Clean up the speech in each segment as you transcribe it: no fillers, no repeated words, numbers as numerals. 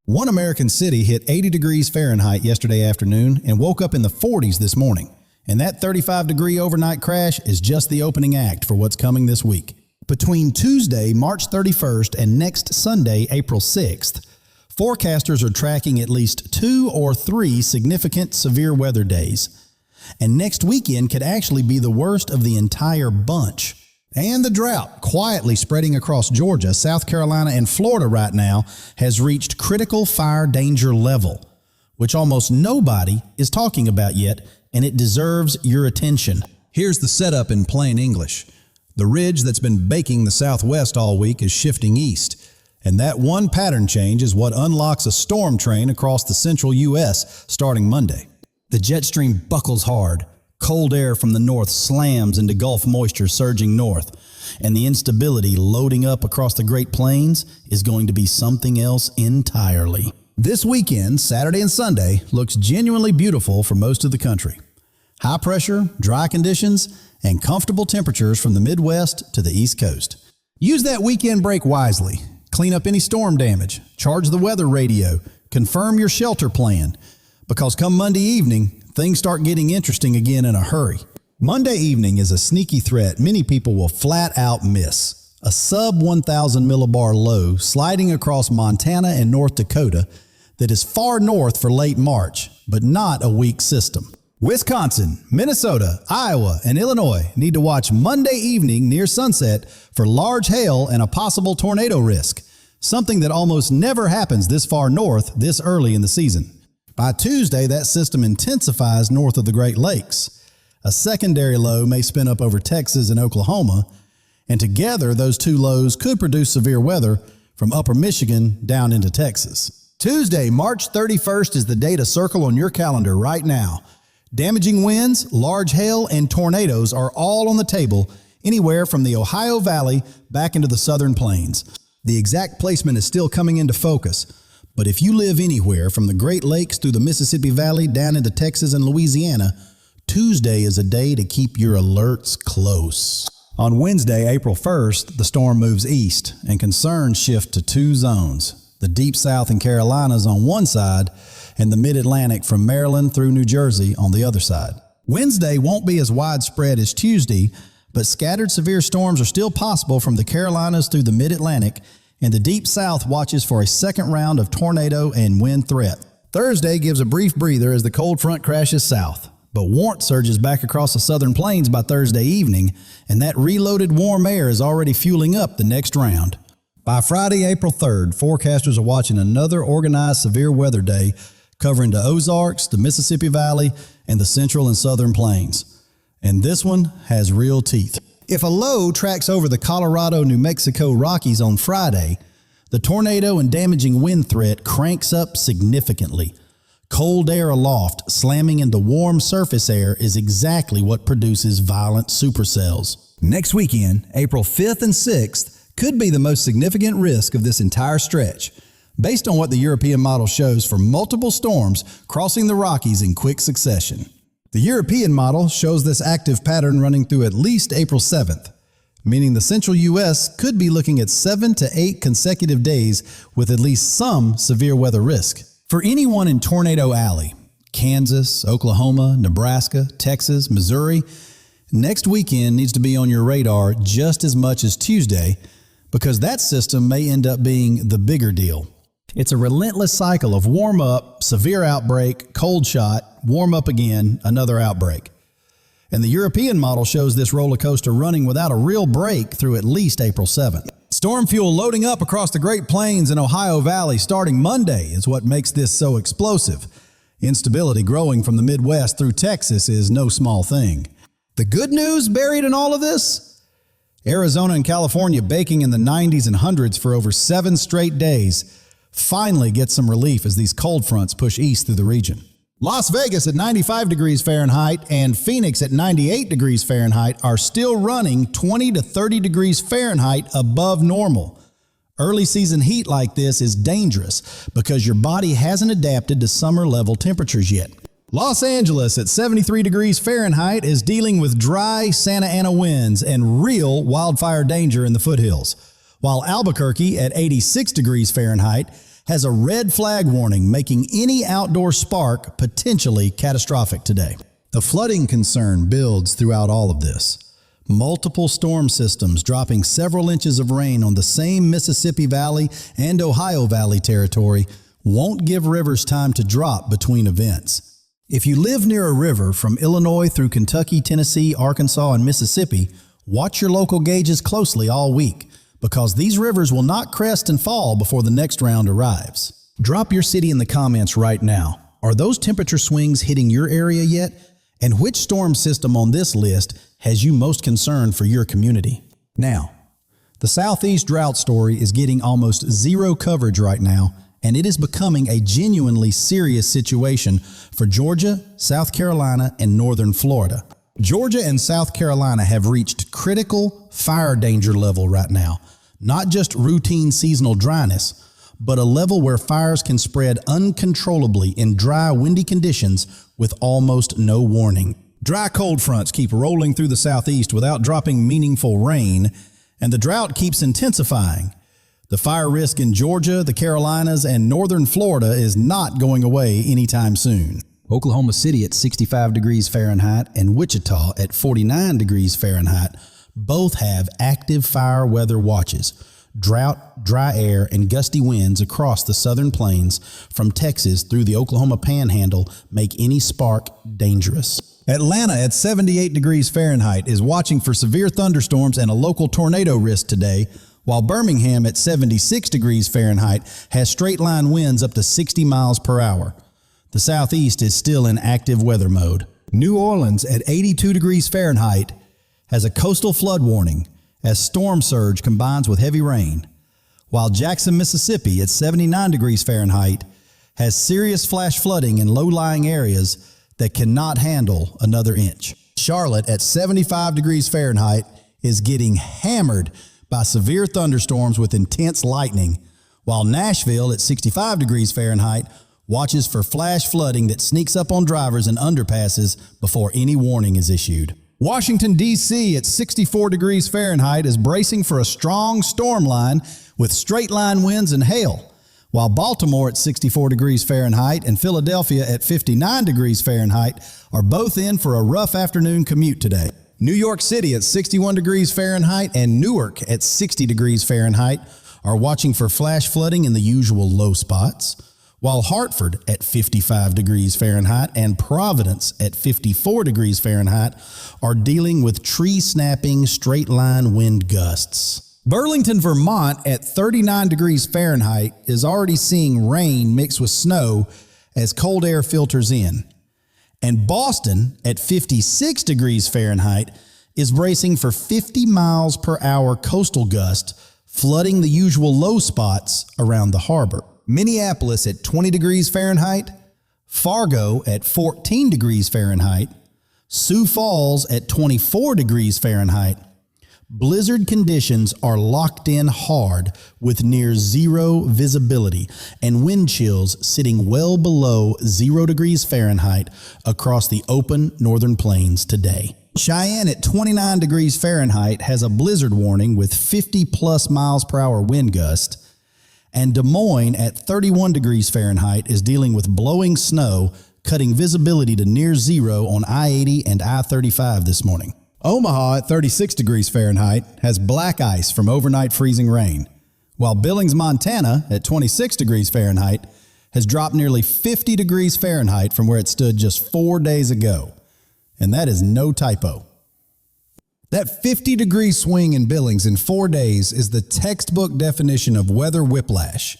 One American city hit 80 degrees Fahrenheit yesterday afternoon and woke up in the 40s this morning. And that 35-degree overnight crash is just the opening act for what's coming this week. Between Tuesday, March 31st and next Sunday, April 6th, forecasters are tracking at least 2 or 3 significant severe weather days. And next weekend could actually be the worst of the entire bunch. And the drought, quietly spreading across Georgia, South Carolina, and Florida right now, has reached critical fire danger level, which almost nobody is talking about yet, and it deserves your attention. Here's the setup in plain English. The ridge that's been baking the southwest all week is shifting east, and that one pattern change is what unlocks a storm train across the central U.S. starting Monday. The jet stream buckles hard. Cold air from the north slams into Gulf moisture surging north, and the instability loading up across the Great Plains is going to be something else entirely. This weekend, Saturday and Sunday, looks genuinely beautiful for most of the country. High pressure, dry conditions, and comfortable temperatures from the Midwest to the East Coast. Use that weekend break wisely. Clean up any storm damage, charge the weather radio, confirm your shelter plan, because come Monday evening, things start getting interesting again in a hurry. Monday evening is a sneaky threat many people will flat out miss. A sub 1,000 millibar low sliding across Montana and North Dakota that is far north for late March, but not a weak system. Wisconsin, Minnesota, Iowa, and Illinois need to watch Monday evening near sunset for large hail and a possible tornado risk, something that almost never happens this far north this early in the season. By Tuesday, that system intensifies north of the Great Lakes. A secondary low may spin up over Texas and Oklahoma, and together those two lows could produce severe weather from upper Michigan down into Texas. Tuesday, March 31st is the day to circle on your calendar right now. Damaging winds, large hail, and tornadoes are all on the table anywhere from the Ohio Valley back into the southern plains. The exact placement is still coming into focus, but if you live anywhere from the Great Lakes through the Mississippi Valley down into Texas and Louisiana, Tuesday is a day to keep your alerts close. On Wednesday, April 1st, the storm moves east and concerns shift to 2 zones. The Deep South and Carolinas on one side and the Mid-Atlantic from Maryland through New Jersey on the other side. Wednesday won't be as widespread as Tuesday, but scattered severe storms are still possible from the Carolinas through the Mid-Atlantic, and the Deep South watches for a second round of tornado and wind threat. Thursday gives a brief breather as the cold front crashes south, but warmth surges back across the southern plains by Thursday evening, and that reloaded warm air is already fueling up the next round. By Friday, April 3rd, forecasters are watching another organized severe weather day covering the Ozarks, the Mississippi Valley, and the central and southern plains. And this one has real teeth. If a low tracks over the Colorado-New Mexico Rockies on Friday, the tornado and damaging wind threat cranks up significantly. Cold air aloft slamming into warm surface air is exactly what produces violent supercells. Next weekend, April 5th and 6th, could be the most significant risk of this entire stretch, based on what the European model shows for multiple storms crossing the Rockies in quick succession. The European model shows this active pattern running through at least April 7th, meaning the central U.S. could be looking at 7 to 8 consecutive days with at least some severe weather risk. For anyone in Tornado Alley, Kansas, Oklahoma, Nebraska, Texas, Missouri, next weekend needs to be on your radar just as much as Tuesday, because that system may end up being the bigger deal. It's a relentless cycle of warm up, severe outbreak, cold shot, warm up again, another outbreak. And the European model shows this roller coaster running without a real break through at least April 7th. Storm fuel loading up across the Great Plains and Ohio Valley starting Monday is what makes this so explosive. Instability growing from the Midwest through Texas is no small thing. The good news buried in all of this? Arizona and California baking in the 90s and 100s for over 7 straight days finally get some relief as these cold fronts push east through the region. Las Vegas at 95 degrees Fahrenheit and Phoenix at 98 degrees Fahrenheit are still running 20 to 30 degrees Fahrenheit above normal. Early season heat like this is dangerous because your body hasn't adapted to summer level temperatures yet. Los Angeles at 73 degrees Fahrenheit is dealing with dry Santa Ana winds and real wildfire danger in the foothills, while Albuquerque at 86 degrees Fahrenheit has a red flag warning, making any outdoor spark potentially catastrophic today. The flooding concern builds throughout all of this. Multiple storm systems dropping several inches of rain on the same Mississippi Valley and Ohio Valley territory won't give rivers time to drop between events. If you live near a river from Illinois through Kentucky, Tennessee, Arkansas, and Mississippi, watch your local gauges closely all week, because these rivers will not crest and fall before the next round arrives. Drop your city in the comments right now. Are those temperature swings hitting your area yet? And which storm system on this list has you most concerned for your community? Now, the Southeast drought story is getting almost zero coverage right now, and it is becoming a genuinely serious situation for Georgia, South Carolina, and northern Florida. Georgia and South Carolina have reached critical fire danger level right now. Not just routine seasonal dryness, but a level where fires can spread uncontrollably in dry, windy conditions with almost no warning. Dry cold fronts keep rolling through the southeast without dropping meaningful rain, and the drought keeps intensifying. The fire risk in Georgia, the Carolinas, and northern Florida is not going away anytime soon. Oklahoma City at 65 degrees Fahrenheit and Wichita at 49 degrees Fahrenheit both have active fire weather watches. Drought, dry air, and gusty winds across the southern plains from Texas through the Oklahoma Panhandle make any spark dangerous. Atlanta at 78 degrees Fahrenheit is watching for severe thunderstorms and a local tornado risk today, while Birmingham at 76 degrees Fahrenheit has straight-line winds up to 60 miles per hour. The southeast is still in active weather mode. New Orleans at 82 degrees Fahrenheit has a coastal flood warning as storm surge combines with heavy rain, while Jackson, Mississippi at 79 degrees Fahrenheit has serious flash flooding in low-lying areas that cannot handle another inch. Charlotte at 75 degrees Fahrenheit is getting hammered by severe thunderstorms with intense lightning, while Nashville at 65 degrees Fahrenheit watches for flash flooding that sneaks up on drivers and underpasses before any warning is issued. Washington, D.C. at 64 degrees Fahrenheit is bracing for a strong storm line with straight-line winds and hail, while Baltimore at 64 degrees Fahrenheit and Philadelphia at 59 degrees Fahrenheit are both in for a rough afternoon commute today. New York City at 61 degrees Fahrenheit and Newark at 60 degrees Fahrenheit are watching for flash flooding in the usual low spots, while Hartford at 55 degrees Fahrenheit and Providence at 54 degrees Fahrenheit are dealing with tree-snapping straight-line wind gusts. Burlington, Vermont at 39 degrees Fahrenheit is already seeing rain mixed with snow as cold air filters in. And Boston at 56 degrees Fahrenheit is bracing for 50 miles per hour coastal gust, flooding the usual low spots around the harbor. Minneapolis at 20 degrees Fahrenheit, Fargo at 14 degrees Fahrenheit, Sioux Falls at 24 degrees Fahrenheit. Blizzard conditions are locked in hard with near zero visibility and wind chills sitting well below 0 degrees Fahrenheit across the open northern plains today. Cheyenne at 29 degrees Fahrenheit has a blizzard warning with 50+ miles per hour wind gust. And Des Moines at 31 degrees Fahrenheit is dealing with blowing snow, cutting visibility to near zero on I-80 and I-35 this morning. Omaha at 36 degrees Fahrenheit has black ice from overnight freezing rain, while Billings, Montana at 26 degrees Fahrenheit has dropped nearly 50 degrees Fahrenheit from where it stood just 4 days ago. And that is no typo. That 50-degree swing in Billings in 4 days is the textbook definition of weather whiplash.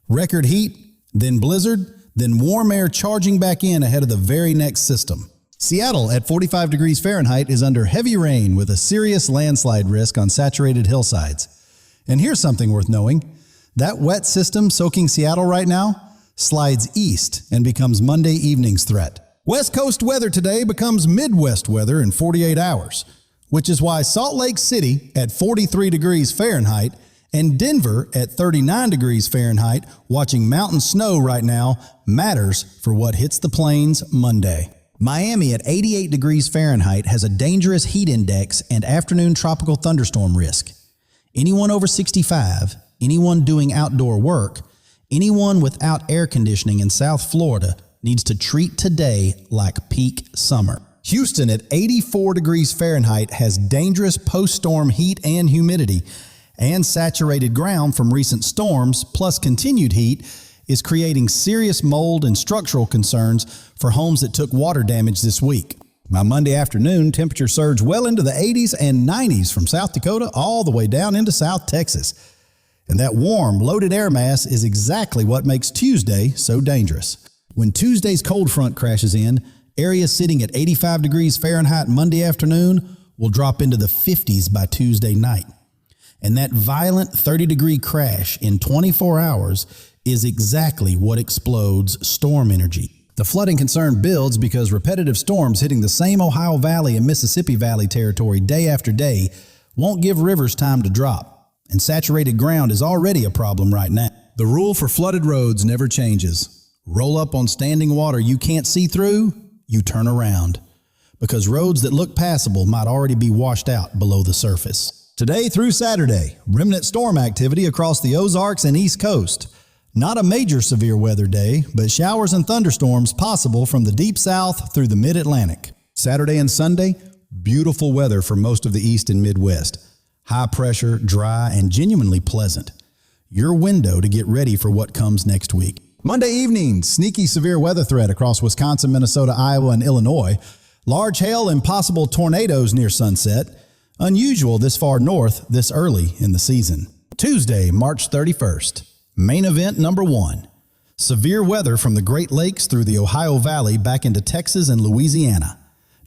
Record heat, then blizzard, then warm air charging back in ahead of the very next system. Seattle at 45 degrees Fahrenheit is under heavy rain with a serious landslide risk on saturated hillsides. And here's something worth knowing. That wet system soaking Seattle right now slides east and becomes Monday evening's threat. West Coast weather today becomes Midwest weather in 48 hours. Which is why Salt Lake City at 43 degrees Fahrenheit and Denver at 39 degrees Fahrenheit watching mountain snow right now matters for what hits the plains Monday. Miami at 88 degrees Fahrenheit has a dangerous heat index and afternoon tropical thunderstorm risk. Anyone over 65, anyone doing outdoor work, Anyone without air conditioning in South Florida needs to treat today like peak summer. Houston at 84 degrees Fahrenheit has dangerous post-storm heat and humidity, and saturated ground from recent storms plus continued heat is creating serious mold and structural concerns for homes that took water damage this week. By Monday afternoon, temperatures surged well into the 80s and 90s from South Dakota all the way down into South Texas. And that warm, loaded air mass is exactly what makes Tuesday so dangerous. When Tuesday's cold front crashes in, areas sitting at 85 degrees Fahrenheit Monday afternoon will drop into the 50s by Tuesday night. And that violent 30-degree crash in 24 hours is exactly what explodes storm energy. The flooding concern builds because repetitive storms hitting the same Ohio Valley and Mississippi Valley territory day after day won't give rivers time to drop, and saturated ground is already a problem right now. The rule for flooded roads never changes. Roll up on standing water you can't see through, you turn around, because roads that look passable might already be washed out below the surface. Today through Saturday, remnant storm activity across the Ozarks and East Coast. Not a major severe weather day, but showers and thunderstorms possible from the deep south through the mid-Atlantic. Saturday and Sunday, beautiful weather for most of the East and Midwest. High pressure, dry, and genuinely pleasant. Your window to get ready for what comes next week. Monday evening, sneaky severe weather threat across Wisconsin, Minnesota, Iowa, and Illinois. Large hail and possible tornadoes near sunset. Unusual this far north this early in the season. Tuesday, March 31st. Main event number 1. Severe weather from the Great Lakes through the Ohio Valley back into Texas and Louisiana.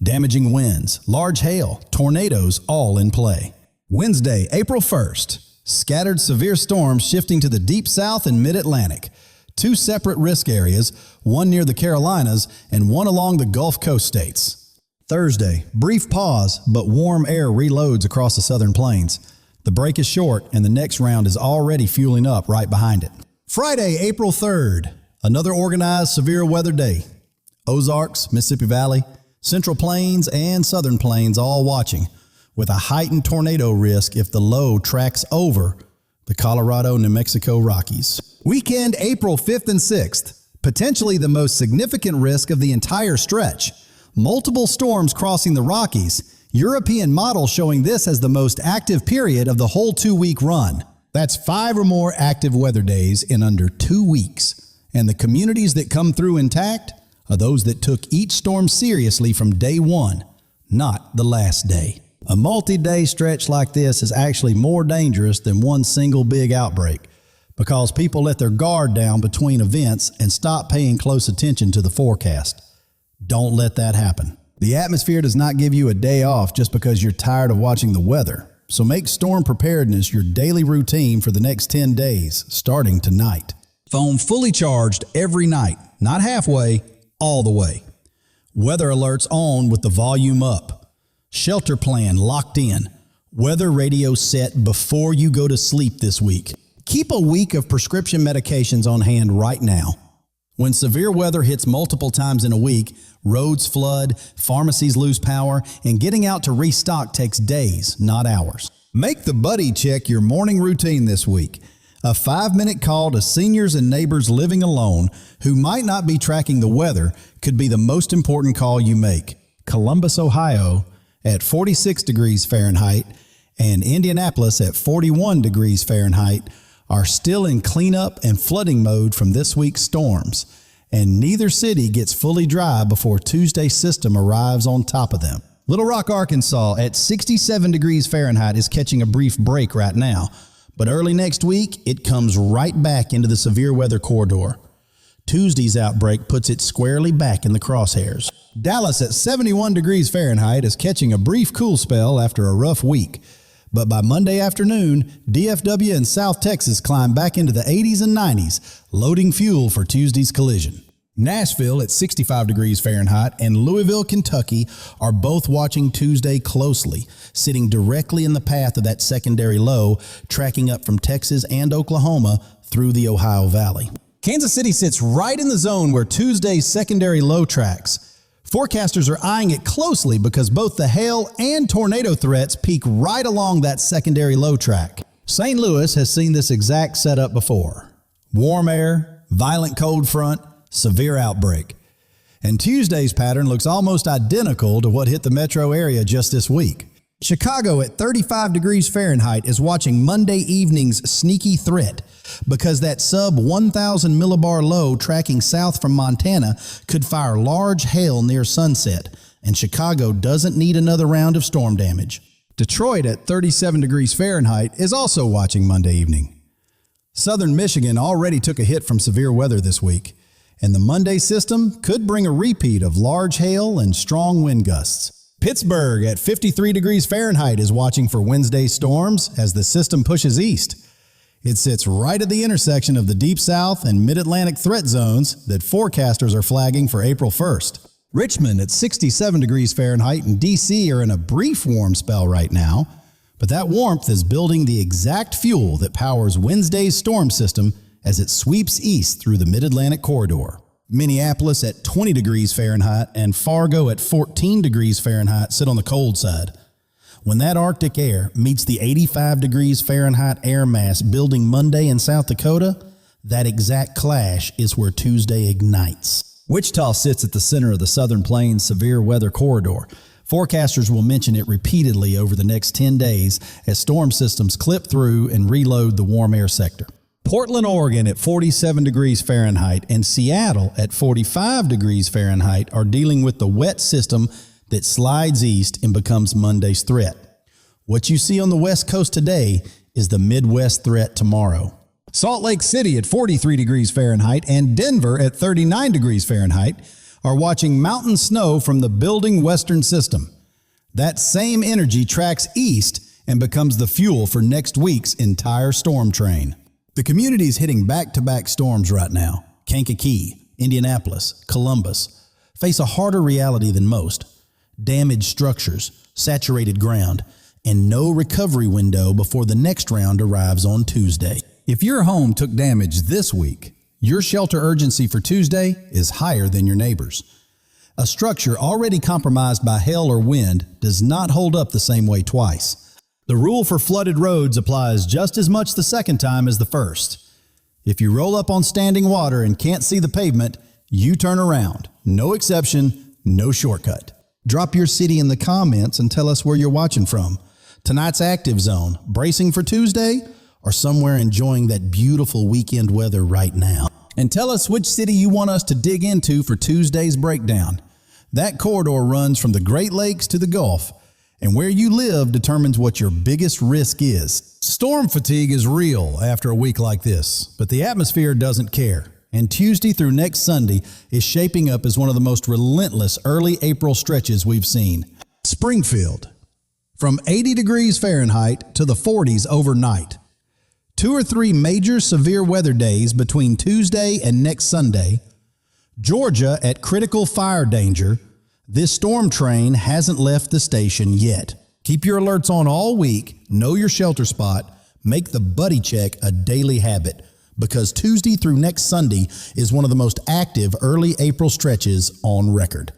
Damaging winds, large hail, tornadoes all in play. Wednesday, April 1st. Scattered severe storms shifting to the deep south and mid-Atlantic. 2 separate risk areas, one near the Carolinas and one along the Gulf Coast states. Thursday, brief pause, but warm air reloads across the southern plains. The break is short, and the next round is already fueling up right behind it. Friday, April 3rd, another organized severe weather day. Ozarks, Mississippi Valley, Central Plains, and Southern Plains all watching, with a heightened tornado risk if the low tracks over the Colorado-New Mexico Rockies. Weekend, April 5th and 6th, potentially the most significant risk of the entire stretch. Multiple storms crossing the Rockies. European model showing this as the most active period of the whole 2-week run. That's 5 or more active weather days in under 2 weeks. And the communities that come through intact are those that took each storm seriously from day one, not the last day. A multi-day stretch like this is actually more dangerous than one single big outbreak because people let their guard down between events and stop paying close attention to the forecast. Don't let that happen. The atmosphere does not give you a day off just because you're tired of watching the weather. So make storm preparedness your daily routine for the next 10 days, starting tonight. Phone fully charged every night, not halfway, all the way. Weather alerts on with the volume up. Shelter plan locked in. Weather radio set before you go to sleep this week. Keep a week of prescription medications on hand right now. When severe weather hits multiple times in a week, roads flood, pharmacies lose power, and getting out to restock takes days, not hours. Make the buddy check your morning routine this week. A 5-minute call to seniors and neighbors living alone who might not be tracking the weather could be the most important call you make. Columbus, Ohio at 46 degrees Fahrenheit and Indianapolis at 41 degrees Fahrenheit are still in cleanup and flooding mode from this week's storms, and neither city gets fully dry before Tuesday's system arrives on top of them. Little Rock, Arkansas at 67 degrees Fahrenheit is catching a brief break right now, but early next week it comes right back into the severe weather corridor. Tuesday's outbreak puts it squarely back in the crosshairs. Dallas at 71 degrees Fahrenheit is catching a brief cool spell after a rough week. But by Monday afternoon, DFW and South Texas climb back into the 80s and 90s, loading fuel for Tuesday's collision. Nashville at 65 degrees Fahrenheit and Louisville, Kentucky are both watching Tuesday closely, sitting directly in the path of that secondary low, tracking up from Texas and Oklahoma through the Ohio Valley. Kansas City sits right in the zone where Tuesday's secondary low tracks. Forecasters are eyeing it closely because both the hail and tornado threats peak right along that secondary low track. St. Louis has seen this exact setup before. Warm air, violent cold front, severe outbreak. And Tuesday's pattern looks almost identical to what hit the metro area just this week. Chicago at 35 degrees Fahrenheit is watching Monday evening's sneaky threat because that sub 1,000 millibar low tracking south from Montana could fire large hail near sunset, and Chicago doesn't need another round of storm damage. Detroit at 37 degrees Fahrenheit is also watching Monday evening. Southern Michigan already took a hit from severe weather this week, and the Monday system could bring a repeat of large hail and strong wind gusts. Pittsburgh at 53 degrees Fahrenheit is watching for Wednesday's storms as the system pushes east. It sits right at the intersection of the Deep South and Mid-Atlantic threat zones that forecasters are flagging for April 1st. Richmond at 67 degrees Fahrenheit and D.C. are in a brief warm spell right now, but that warmth is building the exact fuel that powers Wednesday's storm system as it sweeps east through the Mid-Atlantic corridor. Minneapolis at 20 degrees Fahrenheit and Fargo at 14 degrees Fahrenheit sit on the cold side. When that Arctic air meets the 85 degrees Fahrenheit air mass building Monday in South Dakota, that exact clash is where Tuesday ignites. Wichita sits at the center of the Southern Plains severe weather corridor. Forecasters will mention it repeatedly over the next 10 days as storm systems clip through and reload the warm air sector. Portland, Oregon at 47 degrees Fahrenheit and Seattle at 45 degrees Fahrenheit are dealing with the wet system that slides east and becomes Monday's threat. What you see on the West Coast today is the Midwest threat tomorrow. Salt Lake City at 43 degrees Fahrenheit and Denver at 39 degrees Fahrenheit are watching mountain snow from the building western system. That same energy tracks east and becomes the fuel for next week's entire storm train. The communities hitting back-to-back storms right now, Kankakee, Indianapolis, Columbus, face a harder reality than most. Damaged structures, saturated ground, and no recovery window before the next round arrives on Tuesday. If your home took damage this week, your shelter urgency for Tuesday is higher than your neighbor's. A structure already compromised by hail or wind does not hold up the same way twice. The rule for flooded roads applies just as much the second time as the first. If you roll up on standing water and can't see the pavement, you turn around. No exception, no shortcut. Drop your city in the comments and tell us where you're watching from. Tonight's active zone, bracing for Tuesday, or somewhere enjoying that beautiful weekend weather right now. And tell us which city you want us to dig into for Tuesday's breakdown. That corridor runs from the Great Lakes to the Gulf, and where you live determines what your biggest risk is. Storm fatigue is real after a week like this, but the atmosphere doesn't care. And Tuesday through next Sunday is shaping up as one of the most relentless early April stretches we've seen. Springfield, from 80 degrees Fahrenheit to the 40s overnight. 2 or 3 major severe weather days between Tuesday and next Sunday. Georgia at critical fire danger. This storm train hasn't left the station yet. Keep your alerts on all week, know your shelter spot, make the buddy check a daily habit, because Tuesday through next Sunday is one of the most active early April stretches on record.